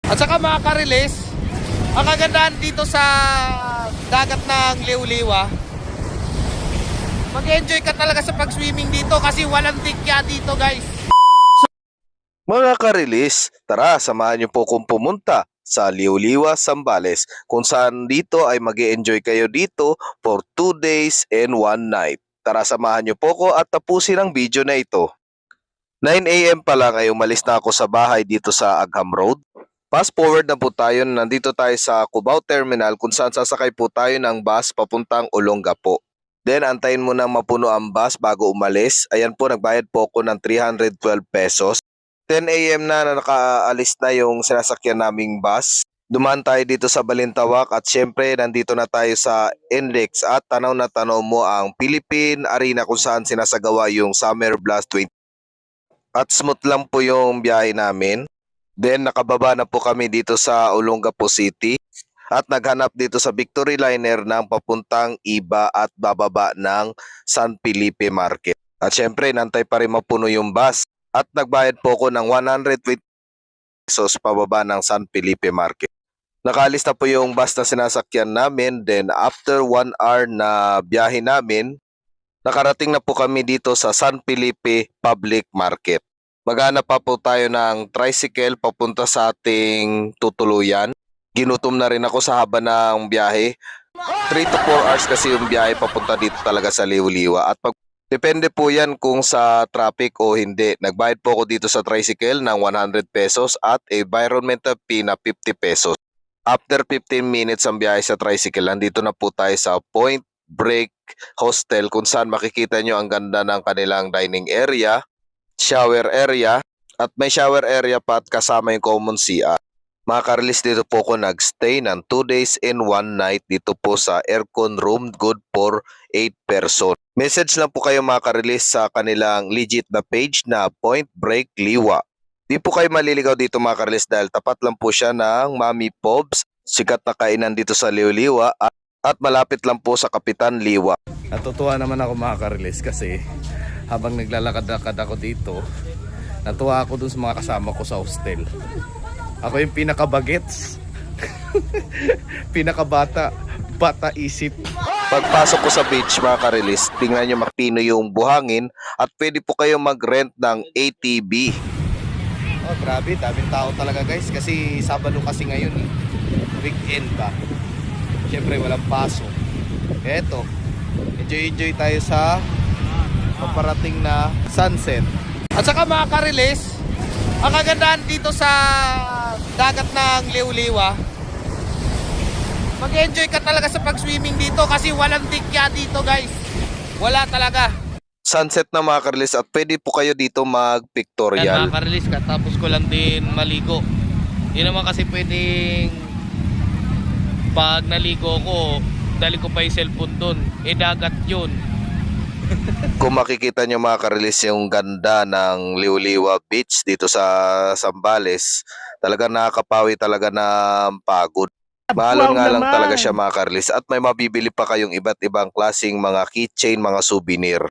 At saka mga ka-release, ang kagandahan dito sa dagat ng Liuliwa, mag-enjoy ka talaga sa pag-swimming dito kasi walang dikya dito, guys. Mga ka-release, tara samahan niyo po kung pumunta sa Liuliwa, Zambales kung saan dito ay mag-enjoy kayo dito for 2 days and 1 night. Tara samahan niyo po ko at tapusin ang video na ito. 9 AM pa lang ay umalis na ako sa bahay dito sa Agham Road. Fast forward na po tayo, nandito tayo sa Cubao Terminal kung saan sasakay po tayo ng bus papuntang Olongapo. Then antayin mo nang mapuno ang bus bago umalis. Ayan po, nagbayad po ako ng 312 pesos. 10 AM na nakaalis na yung sinasakyan naming bus. Dumaan tayo dito sa Balintawak at syempre nandito na tayo sa NLEX at tanaw na tanaw mo ang Philippine Arena kung saan sinasagawa yung Summer Blast 20. At smooth lang po yung biyahe namin. Then nakababa na po kami dito sa Olongapo City at naghanap dito sa Victory Liner ng papuntang Iba at bababa ng San Felipe Market. At syempre nantay pa rin mapuno yung bus. At nagbayad po ko ng 120 pesos pababa ng San Felipe Market. Nakaalis na po yung bus na sinasakyan namin. Then after 1 hour na biyahe namin, nakarating na po kami dito sa San Felipe Public Market. Maghanap pa po tayo ng tricycle papunta sa ating tutuluyan. Ginutom na rin ako sa haba ng biyahe. 3 to 4 hours kasi yung biyahe papunta dito talaga sa Liuliwa. At depende po yan kung sa traffic o hindi. Nagbayad po ako dito sa tricycle ng 100 pesos at environmental fee na 50 pesos. After 15 minutes ang biyahe sa tricycle, nandito na po tayo sa Point Break Hostel kung saan makikita nyo ang ganda ng kanilang dining area, shower area, at may shower area pa at kasama yung common CR. Mga ka-release, dito po ako nagstay ng 2 days and 1 night dito po sa aircon room, good for 8 person. Message lang po kayo mga ka-release sa kanilang legit na page na Point Break Liwa. Di po kayo maliligaw dito mga ka-release dahil tapat lang po siya ng Mami Pobs, sikat na kainan dito sa Liuliwa at malapit lang po sa Kapitan Liwa. Natutuwa naman ako mga ka-release kasi habang naglalakad-lakad ako dito, natuwa ako dun sa mga kasama ko sa hostel. Ako yung pinaka-bagets, pinaka-bata, bata isip. Pagpasok ko sa beach mga ka-release, tingnan nyo mapino yung buhangin at pwede po kayo mag-rent ng ATV. Oh, grabe, daming tao talaga guys kasi Sabado kasi ngayon eh. Weekend ba? Siyempre walang pasok. Eto, enjoy tayo sa paparating na sunset. At saka mga ka-release, ang kagandahan dito sa dagat ng Liuliwa, mag-enjoy ka talaga sa pag-swimming dito kasi walang dikya dito guys. Wala talaga. Sunset na mga ka-release at pwede po kayo dito Yan mag-pictorial. mga ka-release ka, tapos ko lang din maligo. Yun naman kasi pwedeng pag naligo ko, dali ko pa yung cellphone dun. Eh dagat yun. Kung makikita nyo mga ka-release yung ganda ng Liuliwa Beach dito sa Zambales, talaga nakakapawi talaga ng pagod. Mahalon nga lang talaga siya mga ka-release at may mabibili pa kayong iba't ibang klaseng mga keychain, mga souvenir.